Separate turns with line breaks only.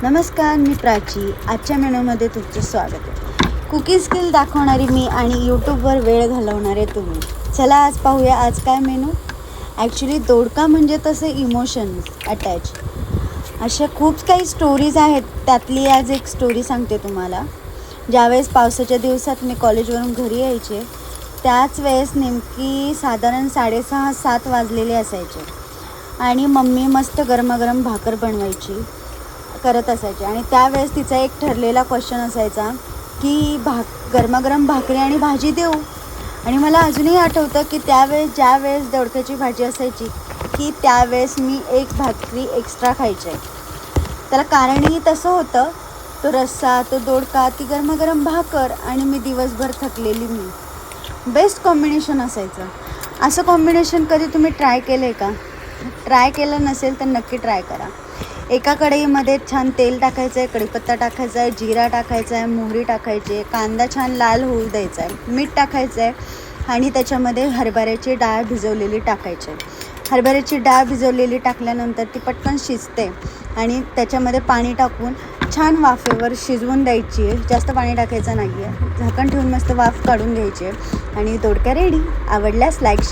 नमस्कार, मी प्राची. आजच्या मेनूमध्ये तुमचं स्वागत आहे. कुकिंग स्किल दाखवणारी मी आणि यूट्यूबवर वेळ घालवणारे तुम्ही. चला आज पाहूया आज काय मेनू. ॲक्च्युली दोडका म्हणजे तसे इमोशन्स अटॅच. अशा खूप काही स्टोरीज आहेत, त्यातली आज एक स्टोरी सांगते तुम्हाला. ज्यावेळेस पावसाच्या दिवसात मी कॉलेजवरून घरी यायचे, त्याच वेळेस नेमकी साधारण 6:30-7 वाजलेले असायचे आणि मम्मी मस्त गरमागरम भाकर बनवायची करत असायचे. आणि त्यावेळेस तिचा एक ठरलेला क्वेश्चन असायचा की गरमागरम भाकरी आणि भाजी देऊ. आणि मला अजूनही आठवतं की ज्यावेळेस दोडक्याची भाजी असायची की त्यावेळेस मी एक भाकरी एक्स्ट्रा खायचे. त्याला कारणही तसं होतं, तो रस्सा, तो दोडका, ती गरमागरम भाकर आणि मी दिवसभर थकलेली मी. बेस्ट कॉम्बिनेशन असायचं. असं कॉम्बिनेशन कधी तुम्ही ट्राय केलं आहे का? ट्राय केलं नसेल तर नक्की ट्राय करा. एका कढईमध्ये छान तेल टाकायचं आहे, कढीपत्ता टाकायचा आहे, जिरा टाकायचा आहे, मोहरी टाकायची आहे, कांदा छान लाल होऊ द्यायचा आहे, मीठ टाकायचं आहे आणि त्याच्यामध्ये हरभऱ्याची डाळ भिजवलेली टाकायची आहे. हरभऱ्याची डाळ भिजवलेली टाकल्यानंतर ती पटकन शिजते आणि त्याच्यामध्ये पाणी टाकून छान वाफेवर शिजवून द्यायची आहे. जास्त पाणी टाकायचं नाही आहे. झाकण ठेवून मस्त वाफ काढून घ्यायची आहे आणि दोडका रेडी. आवडल्यास लाईक शेअर